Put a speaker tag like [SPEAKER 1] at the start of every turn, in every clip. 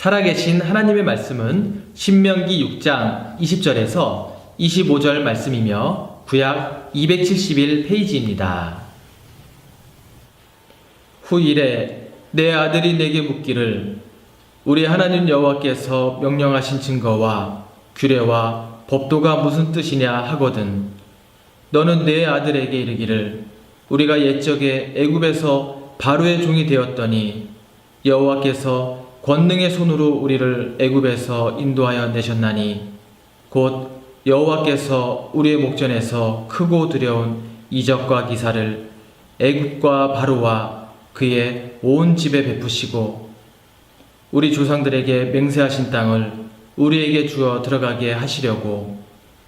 [SPEAKER 1] 살아계신 하나님의 말씀은 신명기 6장 20절에서 25절 말씀이며 구약 271페이지입니다. 후일에 내 아들이 내게 묻기를 우리 하나님 여호와께서 명령하신 증거와 규례와 법도가 무슨 뜻이냐 하거든 너는 내 아들에게 이르기를 우리가 옛적에 애굽에서 바로의 종이 되었더니 여호와께서 권능의 손으로 우리를 애굽에서 인도하여 내셨나니 곧 여호와께서 우리의 목전에서 크고 두려운 이적과 기사를 애굽과 바로와 그의 온 집에 베푸시고 우리 조상들에게 맹세하신 땅을 우리에게 주어 들어가게 하시려고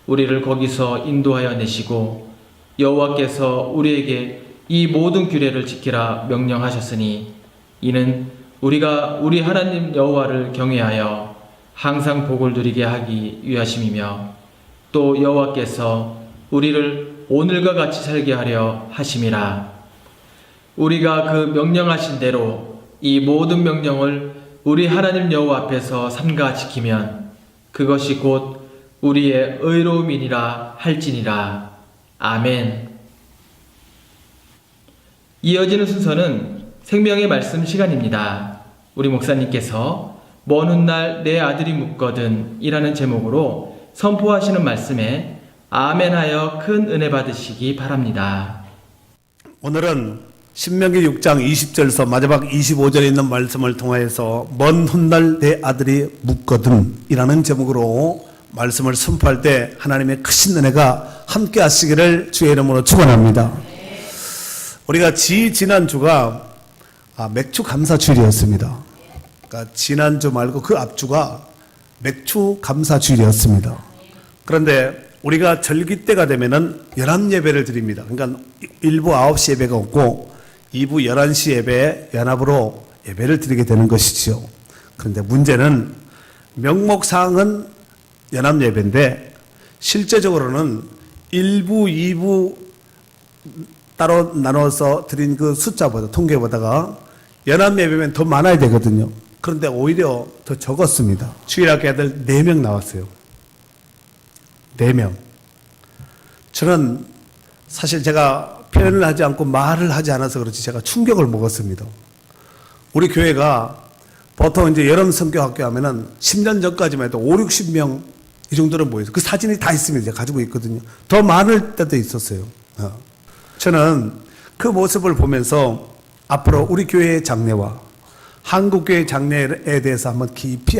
[SPEAKER 1] 우리를 거기서 인도하여 내시고 여호와께서 우리에게 이 모든 규례를 지키라 명령하셨으니 이는 우리가 우리 하나님 여호와를 경외하여 항상 복을 누리게 하기 위하심이며 또 여호와께서 우리를 오늘과 같이 살게 하려 하심이라. 우리가 그 명령하신 대로 이 모든 명령을 우리 하나님 여호와 앞에서 삼가 지키면 그것이 곧 우리의 의로움이니라 할지니라. 아멘. 이어지는 순서는 생명의 말씀 시간입니다. 우리 목사님께서 먼 훗날 내 아들이 묻거든 이라는 제목으로 선포하시는 말씀에 아멘하여 큰 은혜 받으시기 바랍니다.
[SPEAKER 2] 오늘은 신명기 6장 20절에서 마지막 25절에 있는 말씀을 통하여서 먼 훗날 내 아들이 묻거든 이라는 제목으로 말씀을 선포할 때 하나님의 크신 은혜가 함께 하시기를 주의 이름으로 축원합니다. 우리가 지난주가 맥주 감사 주일이었습니다. 그러니까 지난주 말고 그 앞주가 맥주 감사 주일이었습니다. 그런데 우리가 절기 때가 되면은 연합 예배를 드립니다. 그러니까 1부 9시 예배가 없고 2부 11시 예배에 연합으로 예배를 드리게 되는 것이죠. 그런데 문제는 명목사항은 연합 예배인데 실제적으로는 1부, 2부 따로 나눠서 드린 그 숫자보다 통계보다가 연합 예배면 더 많아야 되거든요. 그런데 오히려 더 적었습니다. 주일학교 애들 4명 나왔어요. 4명. 저는 사실 제가 표현을 하지 않고 말을 하지 않아서 그렇지 제가 충격을 먹었습니다. 우리 교회가 보통 이제 여름 성교학교 하면은 10년 전까지만 해도 5, 60명 이 정도는 모여서 그 사진이 다 있습니다. 제가 가지고 있거든요. 더 많을 때도 있었어요. 저는 그 모습을 보면서 앞으로 우리 교회의 장래와 한국교회의 장래에 대해서 깊이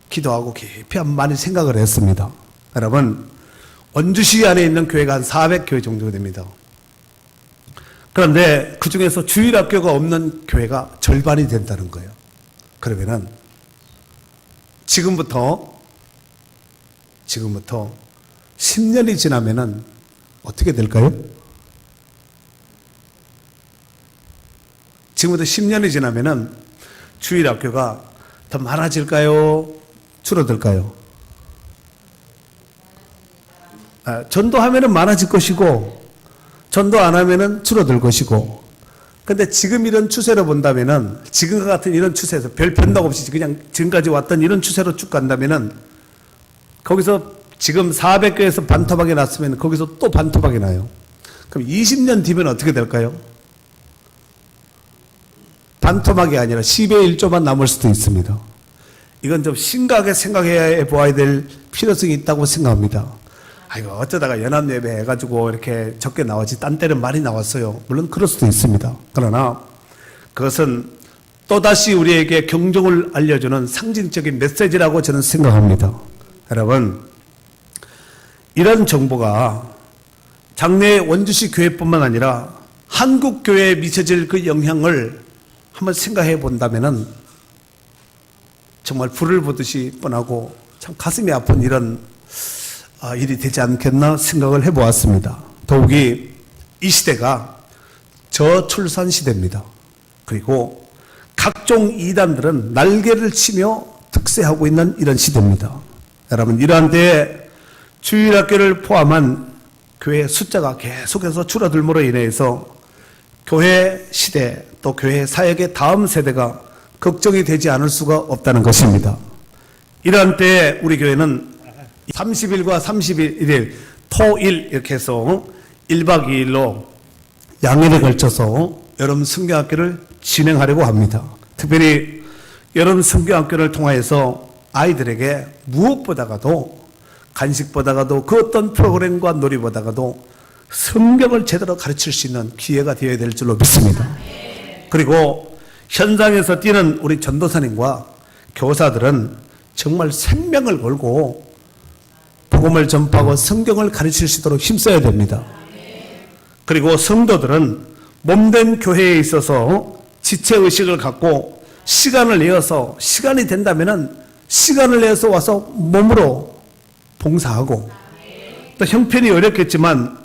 [SPEAKER 2] 기도하고 깊이 많이 생각을 했습니다. 여러분, 원주시 안에 있는 교회가 한 400교회 정도 됩니다. 그런데 그 중에서 주일학교가 없는 교회가 절반이 된다는 거예요. 그러면은 지금부터 10년이 지나면은 어떻게 될까요? 지금부터 10년이 지나면은 주일학교가 더 많아질까요? 줄어들까요? 전도하면은 많아질 것이고, 전도 안 하면은 줄어들 것이고, 근데 지금 이런 추세로 본다면은, 지금과 같은 이런 추세에서 별 변동 없이 그냥 지금까지 왔던 이런 추세로 쭉 간다면은, 거기서 지금 400교에서 반토막이 났으면 거기서 또 반토막이 나요. 그럼 20년 뒤면 어떻게 될까요? 반토막이 아니라 10의 1조만 남을 수도 있습니다. 이건 좀 심각하게 생각해 보아야 될 필요성이 있다고 생각합니다. 아이고, 어쩌다가 연합예배 해가지고 이렇게 적게 나왔지, 딴 때는 많이 나왔어요. 물론 그럴 수도 있습니다. 그러나 그것은 또다시 우리에게 경종을 알려주는 상징적인 메시지라고 저는 생각합니다. 여러분, 이런 정보가 장래 원주시 교회뿐만 아니라 한국 교회에 미쳐질 그 영향을 한번 생각해 본다면은 정말 불을 보듯이 뻔하고 참 가슴이 아픈 이런 일이 되지 않겠나 생각을 해보았습니다. 더욱이 이 시대가 저출산 시대입니다. 그리고 각종 이단들은 날개를 치며 득세하고 있는 이런 시대입니다. 여러분, 이러한 때에 주일학교를 포함한 교회 숫자가 계속해서 줄어들므로 인해서 교회 시대 또 교회 사역의 다음 세대가 걱정이 되지 않을 수가 없다는 것입니다. 이러한 때에 우리 교회는 30일과 31일 토일 이렇게 해서 1박 2일로 양일에 걸쳐서 여름 성경학교를 진행하려고 합니다. 특별히 여름 성경학교를 통하여서 아이들에게 무엇보다가도 간식보다가도 그 어떤 프로그램과 놀이보다가도 성경을 제대로 가르칠 수 있는 기회가 되어야 될 줄로 믿습니다. 그리고 현장에서 뛰는 우리 전도사님과 교사들은 정말 생명을 걸고 복음을 전파하고 성경을 가르칠 수 있도록 힘써야 됩니다. 그리고 성도들은 몸된 교회에 있어서 지체의식을 갖고 시간을 내어서 시간이 된다면 시간을 내어서 와서 몸으로 봉사하고 또 형편이 어렵겠지만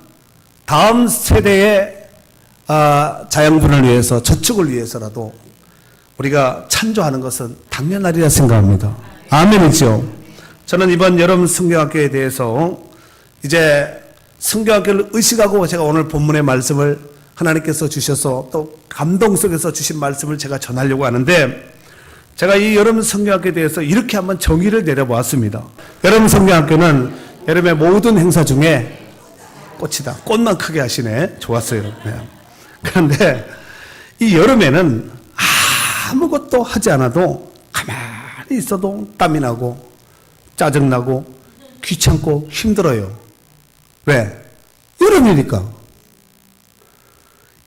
[SPEAKER 2] 다음 세대의 자양분을 위해서 저축을 위해서라도 우리가 찬조하는 것은 당연하리라 생각합니다. 아멘이죠. 저는 이번 여름 성경학교에 대해서 이제 성경학교를 의식하고 제가 오늘 본문의 말씀을 하나님께서 주셔서 또 감동 속에서 주신 말씀을 제가 전하려고 하는데 제가 이 여름 성경학교에 대해서 이렇게 한번 정의를 내려보았습니다. 여름 성경학교는 여름의 모든 행사 중에 꽃이다. 꽃만 크게 하시네. 좋았어요. 네. 그런데 이 여름에는 아무것도 하지 않아도 가만히 있어도 땀이 나고 짜증나고 귀찮고 힘들어요. 왜? 여름이니까.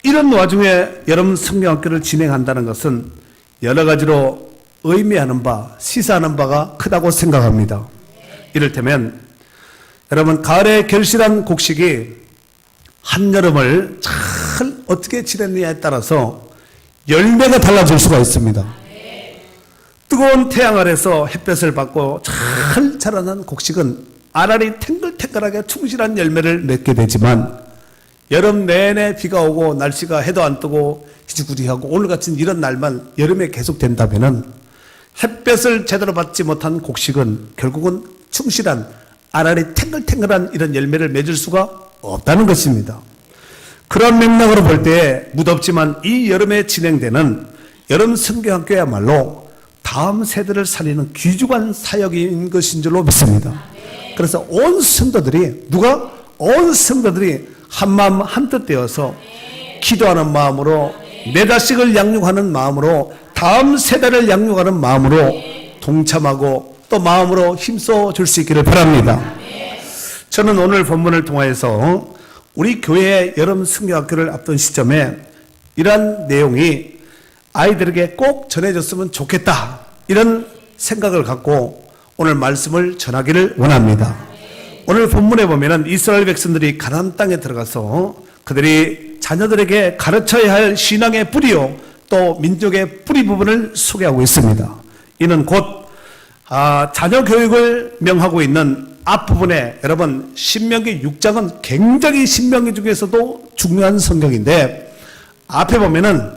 [SPEAKER 2] 이런 와중에 여름 성경학교를 진행한다는 것은 여러 가지로 의미하는 바, 시사하는 바가 크다고 생각합니다. 이를테면 여러분 가을에 결실한 곡식이 한여름을 잘 어떻게 지냈느냐에 따라서 열매가 달라질 수가 있습니다. 뜨거운 태양 아래서 햇볕을 받고 잘 자라난 곡식은 알알이 탱글탱글하게 충실한 열매를 맺게 되지만 여름 내내 비가 오고 날씨가 해도 안 뜨고 희죽구리하고 오늘 같은 이런 날만 여름에 계속된다면 햇볕을 제대로 받지 못한 곡식은 결국은 충실한 알알이 탱글탱글한 이런 열매를 맺을 수가 없다는 것입니다. 그런 맥락으로 볼 때 무덥지만 이 여름에 진행되는 여름 성경학교야말로 다음 세대를 살리는 귀중한 사역인 것인 줄로 믿습니다. 그래서 온 성도들이 한마음 한뜻 되어서 기도하는 마음으로 내 자식을 양육하는 마음으로 다음 세대를 양육하는 마음으로 동참하고 또 마음으로 힘써 줄 수 있기를 바랍니다. 저는 오늘 본문을 통하여서 우리 교회의 여름 성경학교를 앞둔 시점에 이러한 내용이 아이들에게 꼭 전해졌으면 좋겠다 이런 생각을 갖고 오늘 말씀을 전하기를 원합니다. 오늘 본문에 보면은 이스라엘 백성들이 가나안 땅에 들어가서 그들이 자녀들에게 가르쳐야 할 신앙의 뿌리요 또 민족의 뿌리 부분을 소개하고 있습니다. 이는 곧 자녀 교육을 명하고 있는 앞부분에 여러분 신명기 6장은 굉장히 신명기 중에서도 중요한 성경인데 앞에 보면은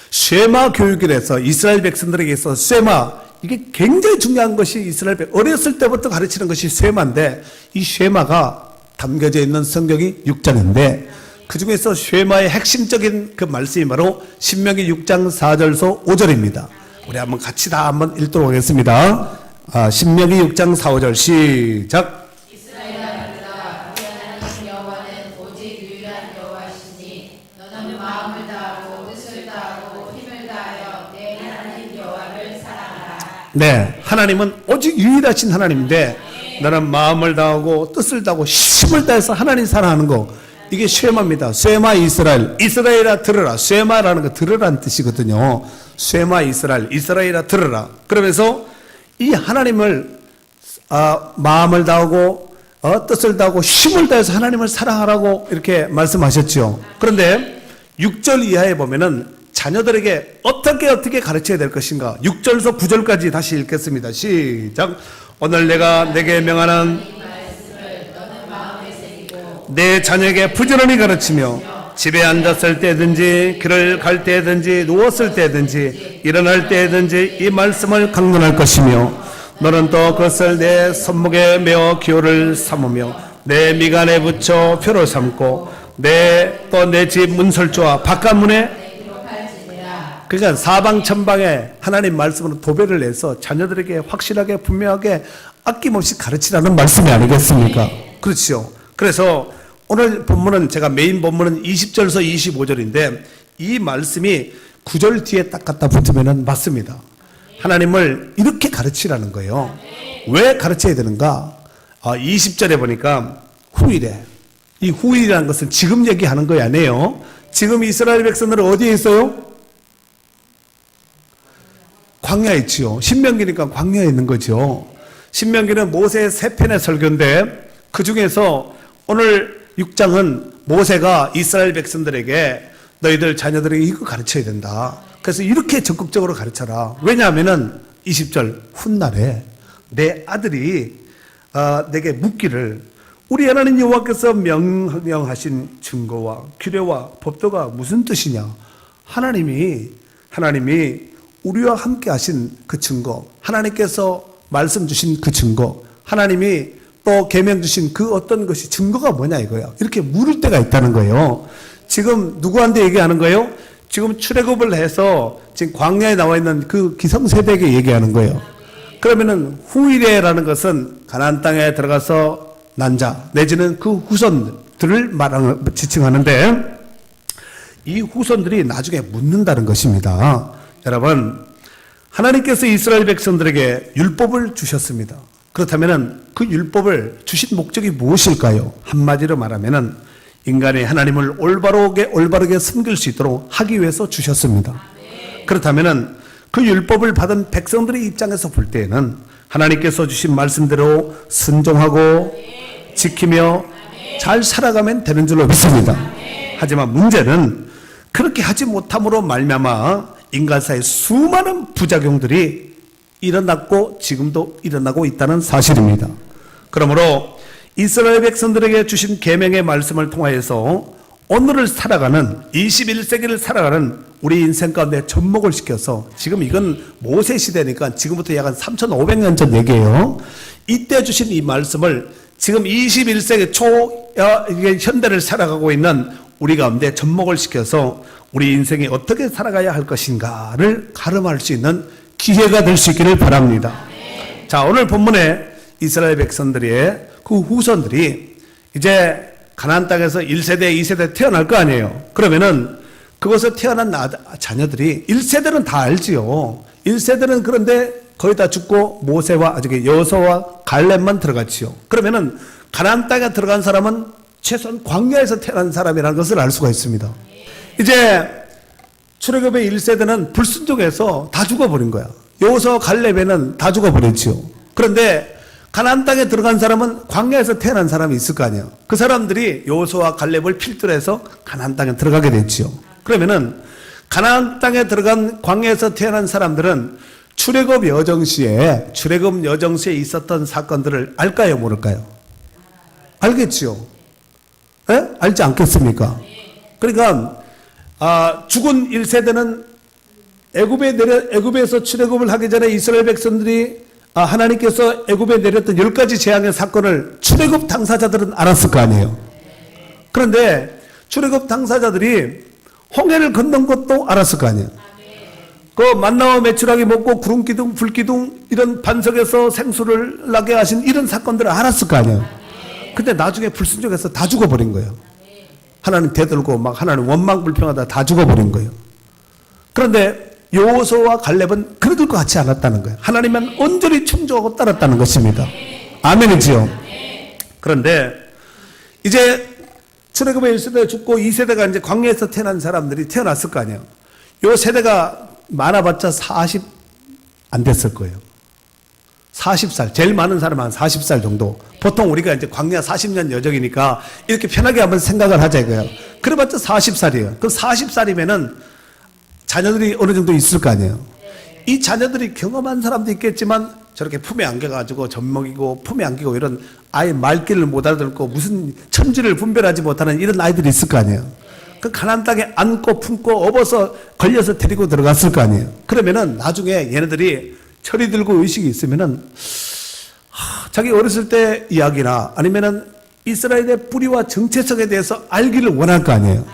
[SPEAKER 2] 쉐마 교육이라서 이스라엘 백성들에게 있어서 쉐마 이게 굉장히 중요한 것이 이스라엘 어렸을 때부터 가르치는 것이 쉐마인데 이 쉐마가 담겨져 있는 성경이 6장인데 그 중에서 쉐마의 핵심적인 그 말씀이 바로 신명기 6장 4절서 5절입니다. 우리 한번 같이 다 한번 읽도록 하겠습니다. 신명기 6장 4, 5절 시작.
[SPEAKER 3] 이스라엘아 들으라. 우리 하나님 여호와는 오직 유일한 여호와시니 너는 마음을 다하고 뜻을 다하고 힘을 다하여 내 하나님 여호와를 사랑하라.
[SPEAKER 2] 네, 하나님은 오직 유일하신 하나님인데 너는 마음을 다하고 뜻을 다하고 힘을 다해서 하나님 사랑하는 거 이게 쉐마입니다. 쉐마 이스라엘. 이스라엘아 들으라. 쉐마라는 거 들으라는 뜻이거든요. 쉐마 이스라엘. 이스라엘아 들으라. 그러면서 이 하나님을 마음을 다하고 뜻을 다하고 힘을 다해서 하나님을 사랑하라고 이렇게 말씀하셨죠. 그런데 6절 이하에 보면은 자녀들에게 어떻게 가르쳐야 될 것인가 6절에서 9절까지 다시 읽겠습니다. 시작. 오늘 내가 내게 명하는 내 자녀에게 부지런히 가르치며 집에 앉았을 때든지 길을 갈 때든지 누웠을 때든지 일어날 때든지 이 말씀을 강론할 것이며 너는 또 그것을 내 손목에 메어 기호를 삼으며 내 미간에 붙여 표를 삼고 또 내 집 문설주와 바깥문에 그러니까 사방천방에 하나님 말씀으로 도배를 해서 자녀들에게 확실하게 분명하게 아낌없이 가르치라는 말씀이 아니겠습니까? 그렇죠. 그래서 오늘 본문은 제가 메인 본문은 20절에서 25절인데 이 말씀이 9절 뒤에 딱 갖다 붙으면 맞습니다. 하나님을 이렇게 가르치라는 거예요. 왜 가르쳐야 되는가? 20절에 보니까 후일에, 이 후일이라는 것은 지금 얘기하는 거 아니에요. 지금 이스라엘 백성들은 어디에 있어요? 광야에 있지요. 신명기니까 광야에 있는 거죠. 신명기는 모세의 세 편의 설교인데 그 중에서 오늘 6장은 모세가 이스라엘 백성들에게 너희들 자녀들에게 이거 가르쳐야 된다. 그래서 이렇게 적극적으로 가르쳐라. 왜냐하면은 20절 훗날에 내 아들이 내게 묻기를 우리 하나님 여호와께서 명령하신 증거와 규례와 법도가 무슨 뜻이냐? 하나님이 우리와 함께 하신 그 증거, 하나님께서 말씀 주신 그 증거, 하나님이 또 계명 주신 그 어떤 것이 증거가 뭐냐 이거야. 이렇게 물을 때가 있다는 거예요. 지금 누구한테 얘기하는 거예요? 지금 출애굽을 해서 지금 광야에 나와 있는 그 기성세대에게 얘기하는 거예요. 그러면은 후일에라는 것은 가나안 땅에 들어가서 난 자 내지는 그 후손들을 지칭하는데 이 후손들이 나중에 묻는다는 것입니다. 여러분, 하나님께서 이스라엘 백성들에게 율법을 주셨습니다. 그렇다면 그 율법을 주신 목적이 무엇일까요? 한마디로 말하면 인간이 하나님을 올바르게 섬길 수 있도록 하기 위해서 주셨습니다. 그렇다면 그 율법을 받은 백성들의 입장에서 볼 때에는 하나님께서 주신 말씀대로 순종하고 지키며 잘 살아가면 되는 줄로 믿습니다. 하지만 문제는 그렇게 하지 못함으로 말미암아 인간사의 수많은 부작용들이 일어났고 지금도 일어나고 있다는 사실입니다. 그러므로 이스라엘 백성들에게 주신 계명의 말씀을 통하여서 오늘을 살아가는 21세기를 살아가는 우리 인생 가운데 접목을 시켜서 지금 이건 모세 시대니까 지금부터 약 한 3,500년 전 얘기예요. 이때 주신 이 말씀을 지금 21세기 초 현대를 살아가고 있는 우리 가운데 접목을 시켜서 우리 인생이 어떻게 살아가야 할 것인가를 가름할 수 있는 기회가 될 수 있기를 바랍니다. 자, 오늘 본문에 이스라엘 백성들의 그 후손들이 이제 가나안 땅에서 1세대, 2세대 태어날 거 아니에요. 그러면은 그것에 태어난 자녀들이 1세대는 다 알지요. 1세대는 그런데 거의 다 죽고 모세와 여호수아와 갈렙만 들어갔지요. 그러면은 가나안 땅에 들어간 사람은 최소한 광야에서 태어난 사람이라는 것을 알 수가 있습니다. 이제 출애굽의 1세대는 불순종해서 다 죽어버린 거야. 여호수아 갈렙에는 다 죽어버렸지요. 그런데 가나안 땅에 들어간 사람은 광야에서 태어난 사람이 있을 거 아니에요. 그 사람들이 여호수아와 갈렙을 필두로 해서 가나안 땅에 들어가게 됐지요. 그러면은 가나안 땅에 들어간 광야에서 태어난 사람들은 출애굽 여정 시에 있었던 사건들을 알까요, 모를까요? 알겠지요. 예? 알지 않겠습니까? 그러니까 죽은 1세대는 애굽에서 출애굽을 하기 전에 이스라엘 백성들이 하나님께서 애굽에 내렸던 10가지 재앙의 사건을 출애굽 당사자들은 알았을 거 아니에요. 그런데 출애굽 당사자들이 홍해를 건넌 것도 알았을 거 아니에요. 그 만나와 메추라기 먹고 구름기둥, 불기둥 이런 반석에서 생수를 나게 하신 이런 사건들을 알았을 거 아니에요. 근데 나중에 불순종해서 다 죽어버린 거예요. 하나님 대들고 막 하나님 원망불평하다 다 죽어버린 거예요. 그런데 여호수아와 갈렙은 그들 것 같지 않았다는 거예요. 하나님은 온전히 충족하고 따랐다는 것입니다. 아멘이지요. 그런데 이제 출애굽의 1세대가 죽고 2세대가 이제 광야에서 태어난 사람들이 태어났을 거 아니에요. 요 세대가 많아봤자 40 안 됐을 거예요. 40살, 제일 많은 사람은 한 40살 정도. 보통 우리가 이제 광야 40년 여정이니까 이렇게 편하게 한번 생각을 하자 이거예요. 그래봤자 40살이에요. 그럼 40살이면은 자녀들이 어느 정도 있을 거 아니에요. 이 자녀들이 경험한 사람도 있겠지만 저렇게 품에 안겨가지고 젖먹이고 품에 안기고 이런 아예 말귀를 못 알아듣고 무슨 천지를 분별하지 못하는 이런 아이들이 있을 거 아니에요. 그 가나안 땅에 안고 품고 업어서 걸려서 데리고 들어갔을 거 아니에요. 그러면은 나중에 얘네들이 철이 들고 의식이 있으면은 자기 어렸을 때 이야기나 아니면은 이스라엘의 뿌리와 정체성에 대해서 알기를 원할 거 아니에요.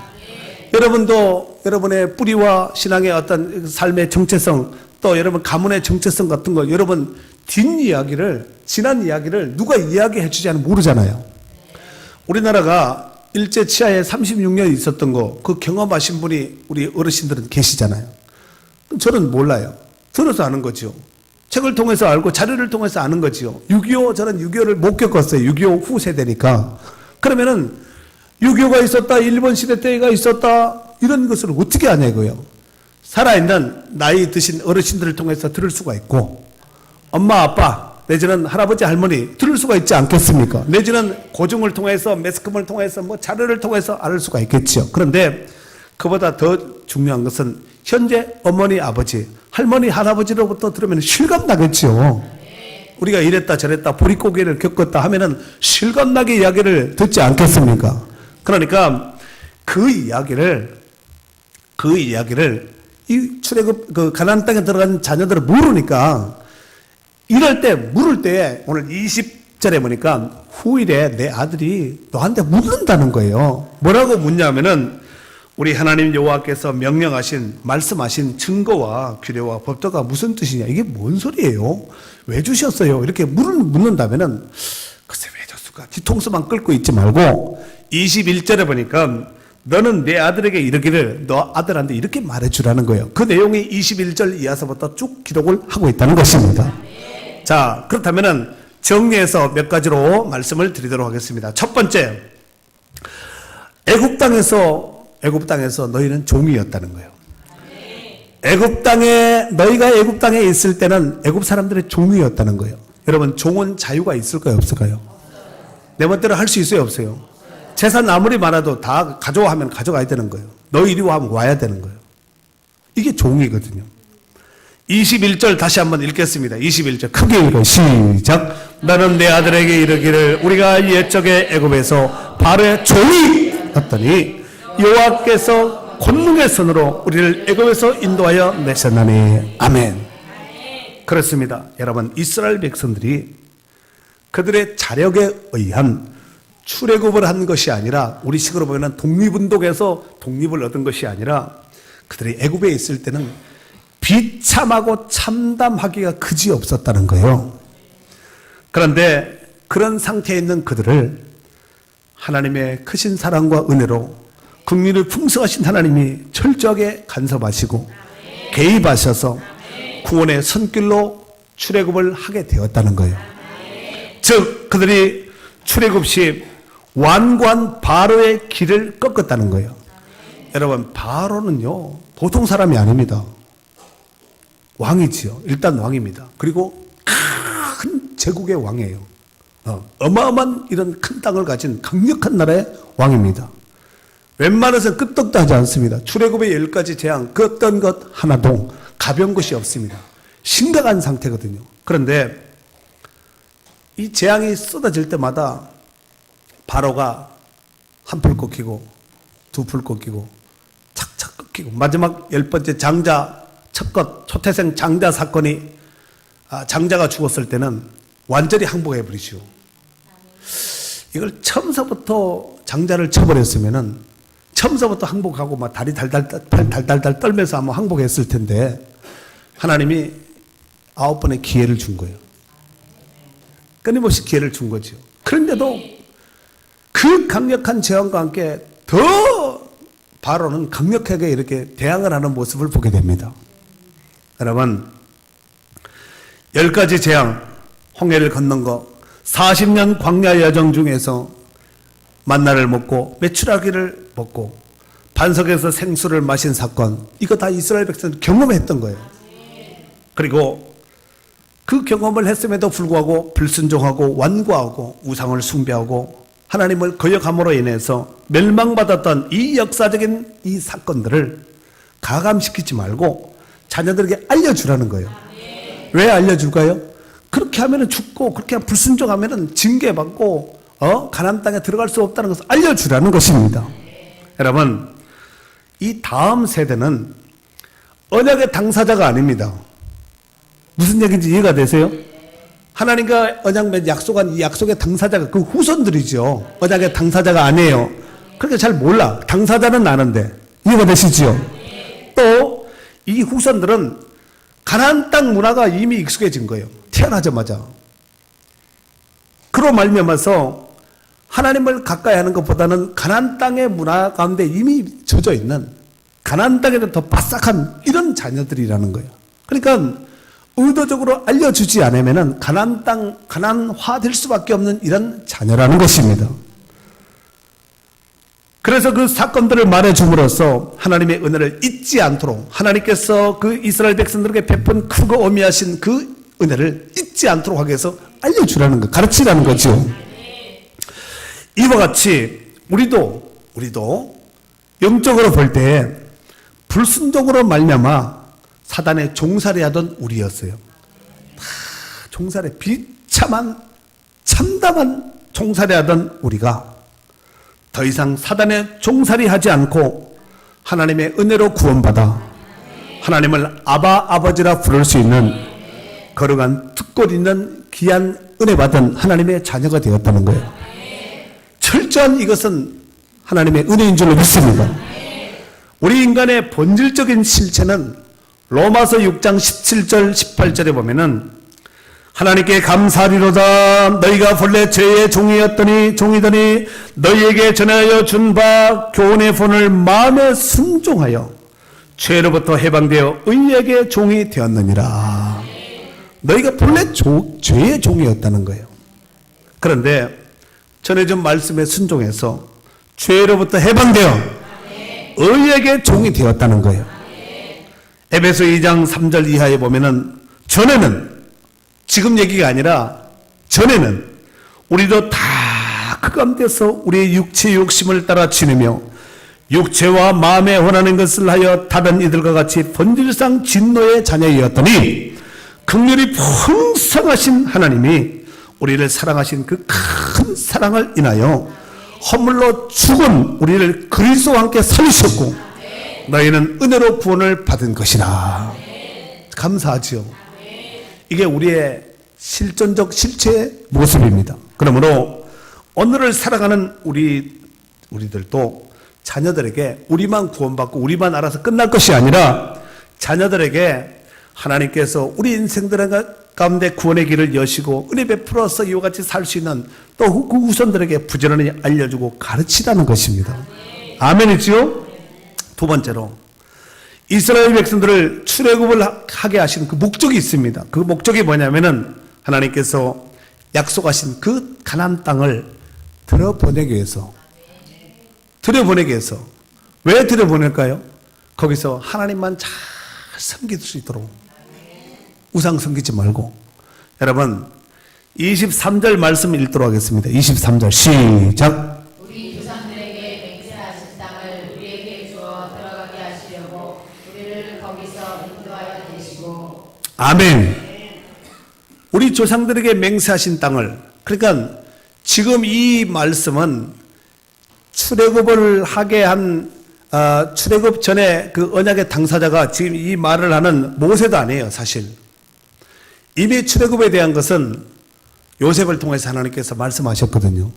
[SPEAKER 2] 여러분도 여러분의 뿌리와 신앙의 어떤 삶의 정체성, 또 여러분 가문의 정체성 같은 거, 여러분 뒷이야기를, 지난 이야기를 누가 이야기해 주지 않으면 모르잖아요. 우리나라가 일제 치하에 36년 있었던 거, 그 경험하신 분이 우리 어르신들은 계시잖아요. 저는 몰라요. 들어서 아는 거죠. 책을 통해서 알고 자료를 통해서 아는 거지요. 6.25, 저는 6.25를 못 겪었어요. 6.25 후 세대니까. 그러면은 6.25가 있었다, 일본 시대 때가 있었다, 이런 것을 어떻게 아냐 이거예요. 살아있는 나이 드신 어르신들을 통해서 들을 수가 있고, 엄마, 아빠, 내지는 할아버지, 할머니 들을 수가 있지 않겠습니까? 내지는 고증을 통해서, 매스컴을 통해서, 뭐 자료를 통해서 알 수가 있겠죠. 그런데 그보다 더 중요한 것은 현재 어머니, 아버지, 할머니, 할아버지로부터 들으면 실감나겠죠. 우리가 이랬다 저랬다 보릿고개를 겪었다 하면은 실감나게 이야기를 듣지 않겠습니까? 그러니까 그 이야기를 이 출애굽 그 가나안 땅에 들어간 자녀들은 모르니까, 이럴 때 물을 때 오늘 20절에 보니까 후일에 내 아들이 너한테 묻는다는 거예요. 뭐라고 묻냐면은 우리 하나님 여호와께서 명령하신, 말씀하신 증거와 규례와 법도가 무슨 뜻이냐, 이게 뭔 소리예요? 왜 주셨어요? 이렇게 묻는다면은 글쎄 왜 줬을까? 뒤통수만 끌고 있지 말고 21절에 보니까 너는 내 아들에게 이르기를 너 아들한테 이렇게 말해주라는 거예요. 그 내용이 21절 이하서부터 쭉 기록을 하고 있다는 것입니다. 자, 그렇다면은 정리해서 몇 가지로 말씀을 드리도록 하겠습니다. 첫 번째, 애굽 땅에서 너희는 종이었다는 거예요. 너희가 애굽 땅에 있을 때는 애굽 사람들의 종이었다는 거예요. 여러분, 종은 자유가 있을까요, 없을까요? 내 멋대로 할 수 있어요, 없어요? 재산 아무리 많아도 다 가져와 하면 가져가야 되는 거예요. 너 이리 와 하면 와야 되는 거예요. 이게 종이거든요. 21절 다시 한번 읽겠습니다. 21절 크게 읽어 시작. 나는 내 아들에게 이르기를 우리가 옛적에 애굽에서 바로의 종이었더니 여호와께서 권능의 손으로 우리를 애굽에서 인도하여 내셨나니. 아멘. 그렇습니다. 여러분, 이스라엘 백성들이 그들의 자력에 의한 출애굽을 한 것이 아니라, 우리 식으로 보면 독립운동에서 독립을 얻은 것이 아니라, 그들이 애굽에 있을 때는 비참하고 참담하기가 그지없었다는 거예요. 그런데 그런 상태에 있는 그들을 하나님의 크신 사랑과 은혜로 긍휼을 풍성하신 하나님이 철저하게 간섭하시고 개입하셔서 구원의 손길로 출애굽을 하게 되었다는 거예요. 즉 그들이 출애굽 시 완고한 바로의 길을 꺾었다는 거예요. 여러분, 바로는요 보통 사람이 아닙니다. 왕이지요. 일단 왕입니다. 그리고 큰 제국의 왕이에요. 어마어마한 이런 큰 땅을 가진 강력한 나라의 왕입니다. 웬만해서 끄떡도 하지 않습니다. 출애굽의 10가지 재앙, 그 어떤 것 하나도 가벼운 것이 없습니다. 심각한 상태거든요. 그런데 이 재앙이 쏟아질 때마다 바로가 한 풀 꺾이고 두 풀 꺾이고 착착 꺾이고, 마지막 10번째 장자 첫것 초태생 장자 사건이 장자가 죽었을 때는 완전히 항복해 버리죠. 이걸 처음서부터 장자를 쳐버렸으면은 처음서부터 항복하고 막 다리 달달달 떨면서 아마 항복했을 텐데, 하나님이 9번의 기회를 준 거예요. 끊임없이 기회를 준 거죠. 그런데도 그 강력한 재앙과 함께 더 바로는 강력하게 이렇게 대항을 하는 모습을 보게 됩니다. 여러분, 10가지 재앙, 홍해를 건넌 거, 40년 광야 여정 중에서 만나를 먹고 메추라기를 먹고 반석에서 생수를 마신 사건, 이거 다 이스라엘 백성들이 경험했던 거예요. 그리고 그 경험을 했음에도 불구하고 불순종하고 완고하고 우상을 숭배하고 하나님을 거역함으로 인해서 멸망받았던 이 역사적인 이 사건들을 가감시키지 말고 자녀들에게 알려주라는 거예요. 왜 알려줄까요? 그렇게 하면은 죽고, 그렇게 불순종하면은 징계받고 가나안 땅에 들어갈 수 없다는 것을 알려주라는 것입니다. 여러분, 이 다음 세대는 언약의 당사자가 아닙니다. 무슨 얘기인지 이해가 되세요? 하나님과 언약 맺은 약속한 이 약속의 당사자가 그 후손들이죠. 언약의 당사자가 아니에요. 그러니까 잘 몰라. 당사자는 아는데 이해가 되시지요? 또 이 후손들은 가나안 땅 문화가 이미 익숙해진 거예요. 태어나자마자. 그로 말미암아서 하나님을 가까이 하는 것보다는 가나안 땅의 문화 가운데 이미 젖어 있는 가나안 땅에는 더 바싹한 이런 자녀들이라는 거예요. 그러니까 의도적으로 알려주지 않으면은 가나안 땅, 가나안화 될 수밖에 없는 이런 자녀라는 것입니다. 그래서 그 사건들을 말해줌으로써 하나님의 은혜를 잊지 않도록 하나님께서 그 이스라엘 백성들에게 베푼 크고 어미하신 그 은혜를 잊지 않도록 하기 위해서 알려주라는 거, 가르치라는 거죠. 이와 같이 우리도 영적으로 볼 때 불순종으로 말미암아 사단의 종살이하던 우리였어요. 다 종살이, 비참한 참담한 종살이하던 우리가 더 이상 사단의 종살이하지 않고 하나님의 은혜로 구원받아 하나님을 아바 아버지라 부를 수 있는 거룩한 특권 있는 귀한 은혜 받은 하나님의 자녀가 되었다는 거예요. 철저한 이것은 하나님의 은혜인 줄로 믿습니다. 우리 인간의 본질적인 실체는 로마서 6장 17절 18절에 보면은 하나님께 감사하리로다. 너희가 본래 죄의 종이더니 너희에게 전하여 준 바 교훈의 본을 마음에 순종하여 죄로부터 해방되어 의에게 종이 되었느니라. 너희가 본래 죄의 종이었다는 거예요. 그런데 전해준 말씀에 순종해서 죄로부터 해방되어 의에게 종이 되었다는 거예요. 에베소 2장 3절 이하에 보면은 전에는, 지금 얘기가 아니라 전에는 우리도 다 그 가운데서 우리의 육체의 욕심을 따라 지내며 육체와 마음에 원하는 것을 하여 다른 이들과 같이 본질상 진노의 자녀이었더니 긍휼이 풍성하신 하나님이 우리를 사랑하신 그 큰 사랑을 인하여 허물로 죽은 우리를 그리스도와 함께 살리셨고 너희는 은혜로 구원을 받은 것이라. 감사하지요. 이게 우리의 실존적 실체의 모습입니다. 그러므로 오늘을 살아가는 우리들도 자녀들에게 우리만 구원받고 우리만 알아서 끝날 것이 아니라 자녀들에게 하나님께서 우리 인생들 가운데 구원의 길을 여시고 은혜 베풀어서 이와 같이 살 수 있는 또 그 후손들에게 부지런히 알려주고 가르치라는 것입니다. 아멘이지요? 두 번째로 이스라엘 백성들을 출애굽을 하게 하신 그 목적이 있습니다. 그 목적이 뭐냐면은 하나님께서 약속하신 그 가나안 땅을 들여보내기 위해서 왜 들여보낼까요? 거기서 하나님만 잘 섬길 수 있도록 우상 섬기지 말고. 여러분 23절 말씀 읽도록 하겠습니다. 23절 시작.
[SPEAKER 3] 우리 조상들에게 맹세하신 땅을 우리에게 주어 들어가게 하시려고 우리를 거기서 인도하여 계시고.
[SPEAKER 2] 아멘. 우리 조상들에게 맹세하신 땅을, 그러니까 지금 이 말씀은 출애굽을 하게 한 출애굽 전에 그 언약의 당사자가 지금 이 말을 하는 모세도 아니에요. 사실 이미 출애굽에 대한 것은 요셉을 통해서 하나님께서 말씀하셨거든요.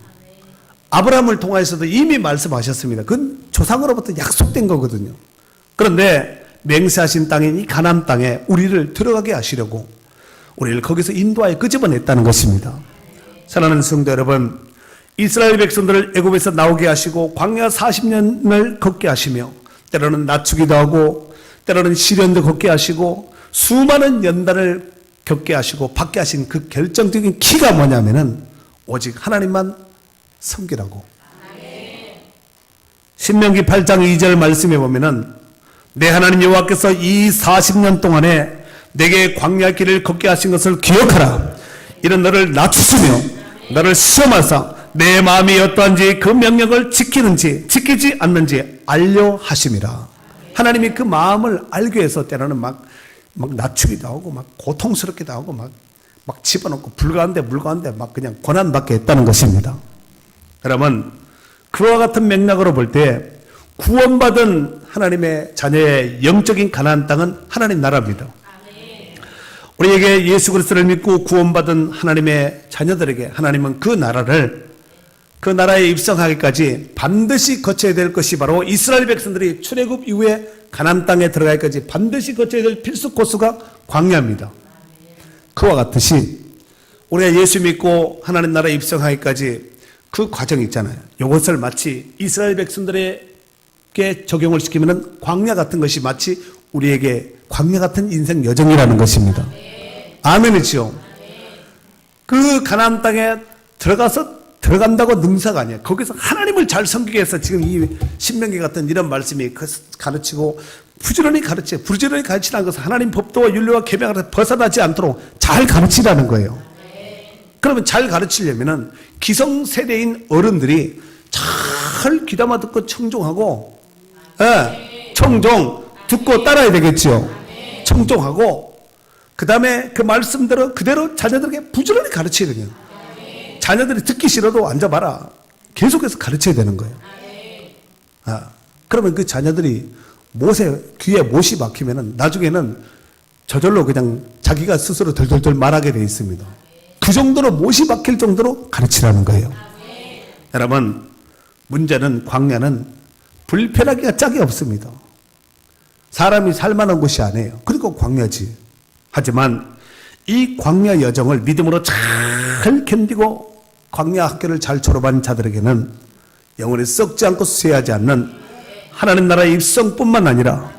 [SPEAKER 2] 아브라함을 통해서도 이미 말씀하셨습니다. 그건 조상으로부터 약속된 거거든요. 그런데 맹세하신 땅인 이 가나안 땅에 우리를 들어가게 하시려고 우리를 거기서 인도하여 끄집어냈다는 것입니다. 사랑하는 성도 여러분, 이스라엘 백성들을 애굽에서 나오게 하시고 광야 40년을 걷게 하시며 때로는 낮추기도 하고 때로는 시련도 걷게 하시고 수많은 연단을 겪게 하시고 받게 하신 그 결정적인 키가 뭐냐면은 오직 하나님만 섬기라고. 신명기 8장 2절 말씀에 보면은 내 하나님 여호와께서 이 40년 동안에 내게 광야 길을 걷게 하신 것을 기억하라. 이는 너를 낮추시며 너를 시험하사 내 마음이 어떠한지 그 명령을 지키는지 지키지 않는지 알려 하심이라. 하나님이 그 마음을 알기 위해서 때로는 막 낮추기도 하고 막 고통스럽기도 하고 막 집어넣고 불가한데 물가한데 막 그냥 고난받게 했다는 것입니다. 여러분, 그와 같은 맥락으로 볼 때 구원받은 하나님의 자녀의 영적인 가나안 땅은 하나님 나라입니다. 우리에게 예수 그리스도를 믿고 구원받은 하나님의 자녀들에게 하나님은 그 나라를 그 나라에 입성하기까지 반드시 거쳐야 될 것이 바로 이스라엘 백성들이 출애굽 이후에 가나안 땅에 들어가기까지 반드시 거쳐야 될 필수 코스가 광야입니다. 그와 같듯이 우리가 예수 믿고 하나님 나라에 입성하기까지 그 과정이 있잖아요. 이것을 마치 이스라엘 백성들에게 적용을 시키면 광야 같은 것이 마치 우리에게 광야 같은 인생 여정이라는 것입니다. 아멘이죠. 그 가나안 땅에 들어간다고 능사가 아니에요. 거기서 하나님을 잘 섬기기 위해서 지금 이 신명기 같은 이런 말씀이 가르치고 부지런히 가르치라는 것은 하나님 법도와 윤리와 계명을 벗어나지 않도록 잘 가르치라는 거예요. 그러면 잘 가르치려면은 기성세대인 어른들이 잘 귀담아 듣고 청종하고, 청종 듣고 따라야 되겠지요. 청종하고, 그 다음에 그 말씀대로 그대로 자녀들에게 부지런히 가르쳐야 되는 거예요. 자녀들이 듣기 싫어도 앉아봐라. 계속해서 가르쳐야 되는 거예요. 그러면 그 자녀들이 귀에 못이 막히면은 나중에는 저절로 그냥 자기가 스스로 덜덜덜 말하게 돼 있습니다. 그 정도로 못이 박힐 정도로 가르치라는 거예요. 여러분, 문제는 광야는 불편하기가 짝이 없습니다. 사람이 살만한 곳이 아니에요. 그러니까 광야지. 하지만 이 광야 여정을 믿음으로 잘 견디고 광야 학교를 잘 졸업한 자들에게는 영원히 썩지 않고 쇠하지 않는 하나님 나라의 입성뿐만 아니라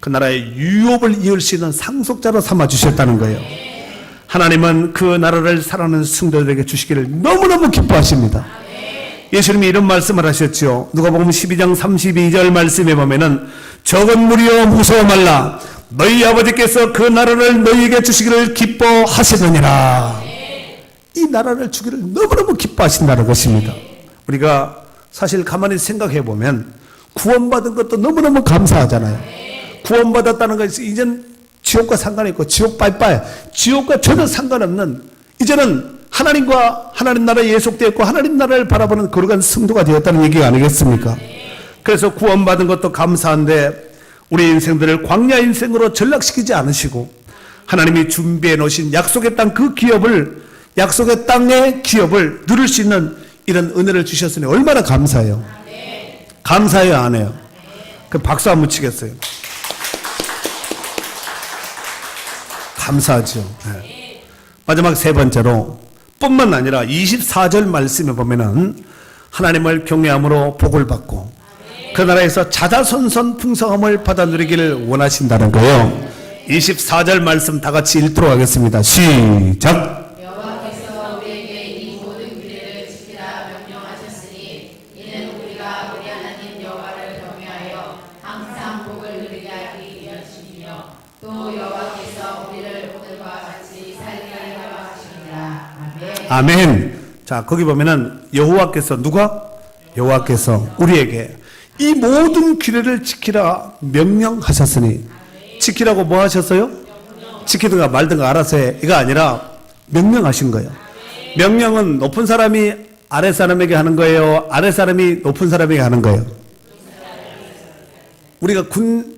[SPEAKER 2] 그 나라의 유업을 이을 수 있는 상속자로 삼아주셨다는 거예요. 하나님은 그 나라를 사랑하는 성도들에게 주시기를 너무너무 기뻐하십니다. 예수님이 이런 말씀을 하셨죠. 누가복음 12장 32절 말씀에 보면은 적은 무리여 무서워 말라 너희 아버지께서 그 나라를 너희에게 주시기를 기뻐하시느니라. 이 나라를 주기를 너무너무 기뻐하신다는 것입니다. 우리가 사실 가만히 생각해 보면 구원받은 것도 너무너무 감사하잖아요. 구원받았다는 것이 이젠 지옥과 상관이 있고 지옥 빠이빠이, 지옥과 전혀 상관없는 이제는 하나님과 하나님 나라에 예속되었고 하나님 나라를 바라보는 거룩한 성도가 되었다는 얘기가 아니겠습니까? 그래서 구원받은 것도 감사한데 우리 인생들을 광야 인생으로 전락시키지 않으시고 하나님이 준비해 놓으신 약속의 땅 그 기업을, 약속의 땅의 기업을 누릴 수 있는 이런 은혜를 주셨으니 얼마나 감사해요. 감사해요, 안 해요? 그 박수 한번 치겠어요. 감사하죠. 네. 마지막 세 번째로 뿐만 아니라 24절 말씀에 보면은 하나님을 경외함으로 복을 받고 그 나라에서 자자손손 풍성함을 받아 누리기를 원하신다는 거예요. 24절 말씀 다 같이 읽도록 하겠습니다. 시작.
[SPEAKER 3] 여호와께서 우리에게 이 모든 규례를 지키라 명령하셨으니 이는 우리가 우리 하나님 여호와를 경외하여 항상 복을 누리게 하기 위하심이며 또 여호와께서 우리를 오늘과 같이 살게 하려 하십니다. 아멘.
[SPEAKER 2] 아멘. 자, 거기 보면은 여호와께서 누가? 여호와께서 우리에게 이 모든 규례를 지키라 명령하셨으니 지키라고 뭐 하셨어요? 지키든가 말든가 알아서 해. 이거 아니라 명령하신 거예요. 명령은 높은 사람이 아래 사람에게 하는 거예요? 아래 사람이 높은 사람에게 하는 거예요? 우리가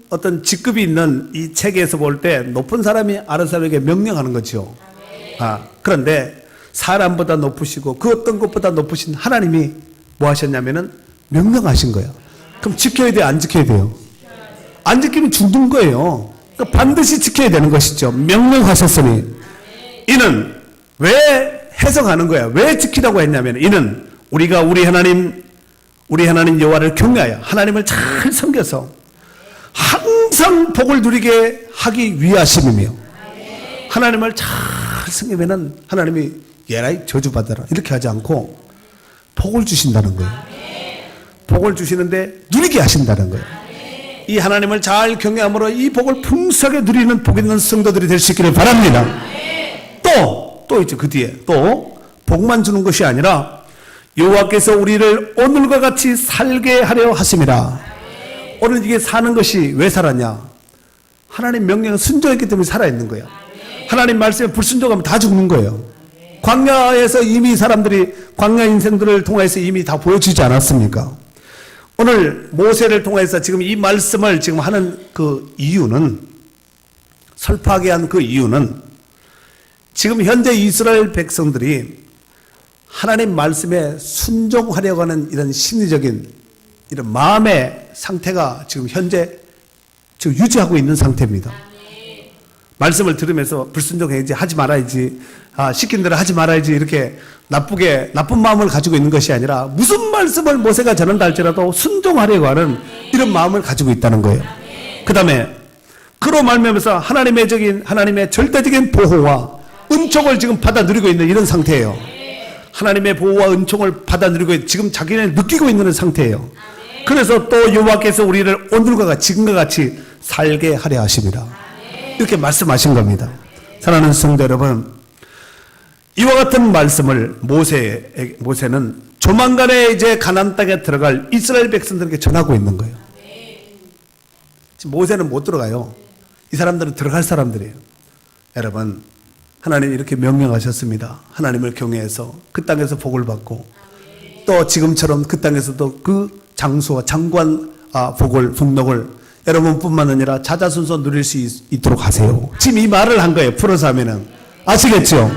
[SPEAKER 2] 어떤 직급이 있는 이 체계에서 볼 때 높은 사람이 아래 사람에게 명령하는 거죠. 그런데 사람보다 높으시고 그 어떤 것보다 높으신 하나님이 뭐 하셨냐면은 명령하신 거예요. 그럼 지켜야 돼요? 안 지켜야 돼요? 안 지키면 죽는 거예요. 그러니까 반드시 지켜야 되는 것이죠. 명령하셨으니. 이는 왜 해석하는 거야? 왜 지키라고 했냐면 이는 우리가 우리 하나님 여호와를 경외하여 하나님을 잘 섬겨서 항상 복을 누리게 하기 위하심이며 하나님을 잘 섬기면은 하나님이 예라이 저주받아라 이렇게 하지 않고 복을 주신다는 거예요. 복을 주시는데 누리게 하신다는 거예요. 이 하나님을 잘 경외함으로 이 복을 풍성하게 누리는 복 있는 성도들이 될 수 있기를 바랍니다. 또 있죠. 그 뒤에 또 복만 주는 것이 아니라 여호와께서 우리를 오늘과 같이 살게 하려 하심이라. 오늘 이게 사는 것이 왜 살았냐? 하나님 명령을 순종했기 때문에 살아있는 거예요. 하나님 말씀에 불순종하면 다 죽는 거예요. 광야에서 이미 사람들이 광야 인생들을 통해서 이미 다 보여주지 않았습니까? 오늘 모세를 통해서 지금 이 말씀을 지금 하는 그 이유는, 설파하게 한 그 이유는 지금 현재 이스라엘 백성들이 하나님 말씀에 순종하려고 하는 이런 심리적인 이런 마음의 상태가 지금 현재 지금 유지하고 있는 상태입니다. 말씀을 들으면서 불순종해야지, 하지 말아야지, 시킨 대로 하지 말아야지, 이렇게 나쁜 마음을 가지고 있는 것이 아니라 무슨 말씀을 모세가 전한다 할지라도 순종하려고 하는 이런 마음을 가지고 있다는 거예요. 그 다음에 그로 말미암아서 하나님의 절대적인 보호와 은총을 지금 받아 누리고 있는 이런 상태예요. 하나님의 보호와 은총을 받아 누리고 지금 자기는 느끼고 있는 상태예요. 그래서 또 여호와께서 우리를 오늘과 지금과 같이 살게 하려 하십니다. 이렇게 말씀하신 겁니다. 사랑하는 성도 여러분, 이와 같은 말씀을 모세는 조만간에 이제 가나안 땅에 들어갈 이스라엘 백성들에게 전하고 있는 거예요. 지금 모세는 못 들어가요. 이 사람들은 들어갈 사람들이에요. 여러분, 하나님 이렇게 명령하셨습니다. 하나님을 경외해서 그 땅에서 복을 받고 또 지금처럼 그 땅에서도 그 장수와 장관 복을, 풍록을 여러분뿐만 아니라 자자손손 누릴 수 있도록 하세요. 지금 이 말을 한 거예요. 풀어서 하면은. 아시겠죠?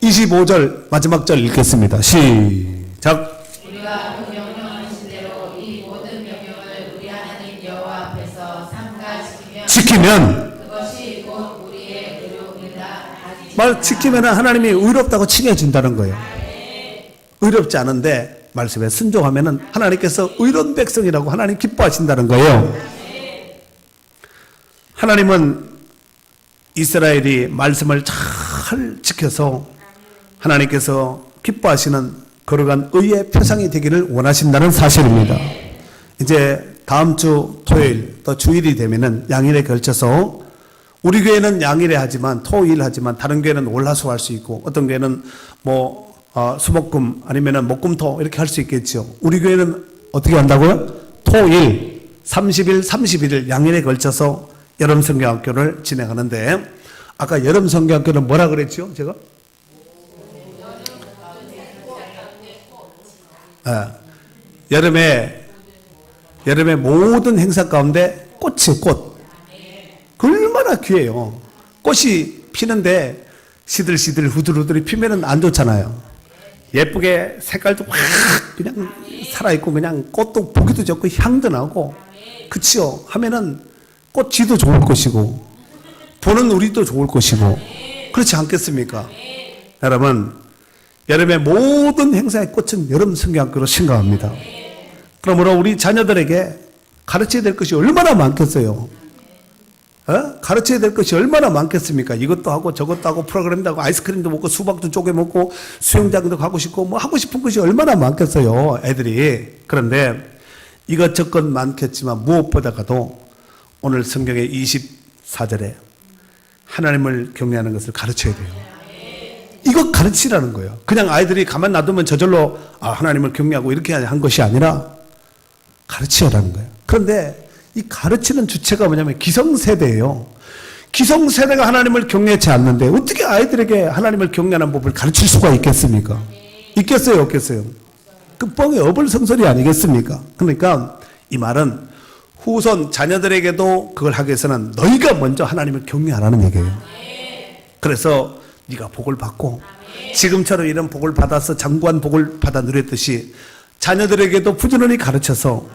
[SPEAKER 2] 25절 마지막 절 읽겠습니다. 시작.
[SPEAKER 3] 우리가 그 명령하신 대로 이 모든 명령을 우리 하나님 여호와 앞에서 삼가
[SPEAKER 2] 지키면
[SPEAKER 3] 그것이 곧 우리의 의롭다.
[SPEAKER 2] 말 지키면 하나님이 의롭다고 칭해준다는 거예요. 의롭지 않은데 말씀에 순종하면은 하나님께서 의로운 백성이라고 하나님 기뻐하신다는 거예요. 하나님은 이스라엘이 말씀을 잘 지켜서 하나님께서 기뻐하시는 거룩한 의의 표상이 되기를 원하신다는 사실입니다. 이제 다음 주 토요일 또 주일이 되면은 양일에 걸쳐서 우리 교회는 양일에 하지만 토일 하지만 다른 교회는 월화수 할 수 있고 어떤 교회는 수목금 아니면은 목금토 이렇게 할 수 있겠죠. 우리 교회는 어떻게 한다고요? 토일 30일 31일 양일에 걸쳐서 여름 성경학교를 진행하는데 아까 여름 성경학교는 뭐라 그랬죠? 제가? 여름에 모든 행사 가운데 꽃이 꽃. 얼마나 귀해요. 꽃이 피는데 시들시들 후들후들이 피면은 안 좋잖아요. 예쁘게 색깔도 확 그냥 살아있고 그냥 꽃도 보기도 좋고 향도 나고 그치요? 하면은 꽃지도 좋을 것이고 보는 우리도 좋을 것이고 그렇지 않겠습니까? 여러분, 여름의 모든 행사의 꽃은 여름 성경학교로 생각합니다. 그러므로 우리 자녀들에게 가르쳐야 될 것이 얼마나 많겠어요? 가르쳐야 될 것이 얼마나 많겠습니까? 이것도 하고 저것도 하고 프로그램도 하고 아이스크림도 먹고 수박도 쪼개 먹고 수영장도 가고 싶고 뭐 하고 싶은 것이 얼마나 많겠어요, 애들이. 그런데 이것저것 많겠지만 무엇보다가도 오늘 성경의 24절에 하나님을 경외하는 것을 가르쳐야 돼요. 이거 가르치라는 거예요. 그냥 아이들이 가만 놔두면 저절로 하나님을 경외하고 이렇게 한 것이 아니라 가르치라는 거예요. 그런데 이 가르치는 주체가 뭐냐면 기성세대예요. 기성세대가 하나님을 경외치 않는데 어떻게 아이들에게 하나님을 경외하는 법을 가르칠 수가 있겠습니까? 있겠어요, 없겠어요? 그 뻥의 어불성설이 아니겠습니까? 그러니까 이 말은 후손 자녀들에게도 그걸 하기 위해서는 너희가 먼저 하나님을 경외하라는 얘기예요. 그래서 네가 복을 받고 지금처럼 이런 복을 받아서 장구한 복을 받아 누렸듯이 자녀들에게도 부지런히 가르쳐서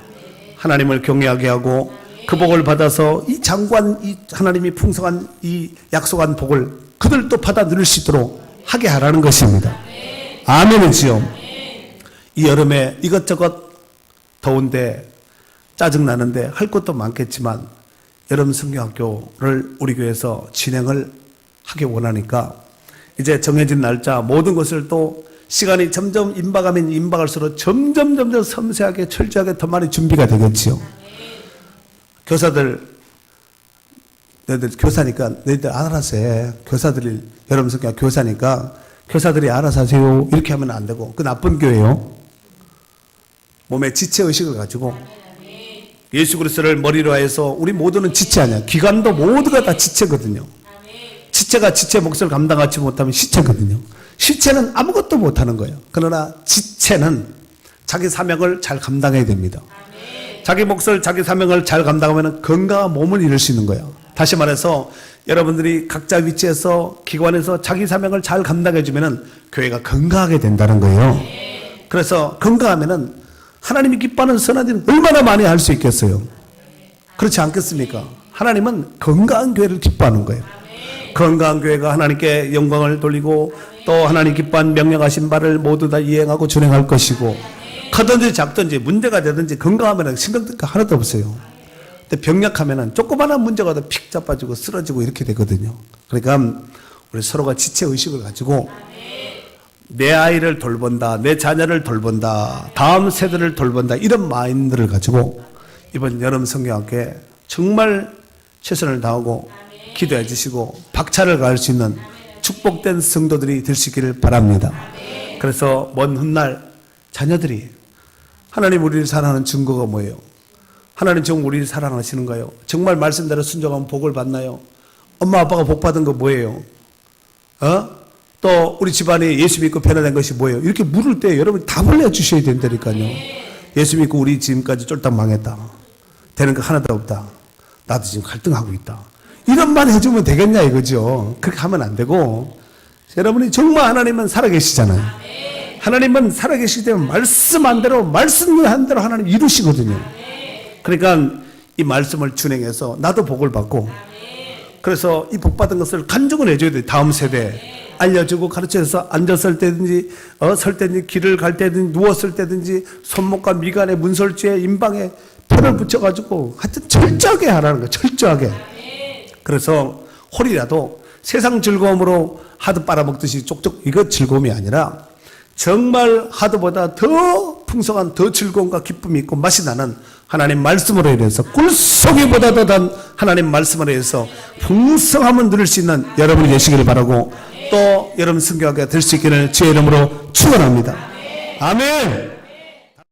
[SPEAKER 2] 하나님을 경외하게 하고 그 복을 받아서 이 장구한 이 하나님이 풍성한 이 약속한 복을 그들도 받아 누릴 수 있도록 하게 하라는 것입니다. 아멘이지요. 이 여름에 이것저것 더운데 짜증나는데 할 것도 많겠지만 여름 성경학교를 우리 교회에서 진행을 하기 원하니까 이제 정해진 날짜 모든 것을 또 시간이 점점 임박하면 임박할수록 점점 섬세하게 철저하게 더 많이 준비가 되겠지요. 교사들 너희들 교사니까 너희들 알아서 해. 교사들이 여러분 성경 교사니까 교사들이 알아서 하세요. 이렇게 하면 안 되고 그 나쁜 교회요. 몸에 지체의식을 가지고 예수 그리스도를 머리로 해서 우리 모두는 지체 아니야. 기관도 모두가 다 지체거든요. 지체가 지체 몫을 감당하지 못하면 시체거든요. 시체는 아무것도 못하는 거예요. 그러나 지체는 자기 사명을 잘 감당해야 됩니다. 자기 몫을 자기 사명을 잘 감당하면 건강한 몸을 이룰 수 있는 거예요. 다시 말해서 여러분들이 각자 위치에서 기관에서 자기 사명을 잘 감당해주면은 교회가 건강하게 된다는 거예요. 그래서 건강하면은 하나님이 기뻐하는 선한 일을 얼마나 많이 할 수 있겠어요. 그렇지 않겠습니까? 하나님은 건강한 교회를 기뻐하는 거예요. 건강한 교회가 하나님께 영광을 돌리고 또 하나님 기뻐한 명령하신 바를 모두 다 이행하고 준행할 것이고, 크든지 작든지 문제가 되든지 건강하면 신경 쓸 거 하나도 없어요. 근데 병약하면 조그마한 문제가 더 픽 잡아지고 쓰러지고 이렇게 되거든요. 그러니까 우리 서로가 지체의식을 가지고 내 아이를 돌본다, 내 자녀를 돌본다, 다음 세대를 돌본다, 이런 마인드를 가지고 이번 여름 성경학교에 정말 최선을 다하고 기도해 주시고 박차를 가할 수 있는 축복된 성도들이 될 수 있기를 바랍니다. 그래서 먼 훗날 자녀들이 하나님 우리를 사랑하는 증거가 뭐예요? 하나님 정말 우리를 사랑하시는가요? 정말 말씀대로 순종하면 복을 받나요? 엄마 아빠가 복 받은 거 뭐예요? 또 우리 집안이 예수 믿고 변화된 것이 뭐예요? 이렇게 물을 때 여러분이 답을 내주셔야 된다니까요. 예수 믿고 우리 지금까지 쫄딱 망했다, 되는 거 하나도 없다, 나도 지금 갈등하고 있다, 이런 말 해주면 되겠냐 이거죠. 그렇게 하면 안 되고, 여러분이 정말 하나님은 살아계시잖아요. 하나님은 살아계시기 때문에 말씀한 대로 말씀한 대로 하나님 이루시거든요. 그러니까 이 말씀을 준행해서 나도 복을 받고, 그래서 이 복 받은 것을 간증을 해줘야 돼요. 다음 세대에 알려주고 가르쳐서 앉았을 때든지 설 때든지 길을 갈 때든지 누웠을 때든지 손목과 미간에 문설주에 임방에 표를 붙여가지고 하여튼 철저하게 하라는 거예요. 철저하게. 그래서 홀이라도 세상 즐거움으로 하드 빨아먹듯이 쪽쪽, 이거 즐거움이 아니라 정말 하드보다 더 풍성한, 더 즐거움과 기쁨이 있고 맛이 나는 하나님 말씀으로 인해서, 꿀속이보다 더 단 하나님 말씀으로 인해서 풍성함을 누릴 수 있는 여러분이 되시기를 바라고, 또 여러분 성교하게 될 수 있기를 주의 이름으로 축원합니다. 아멘.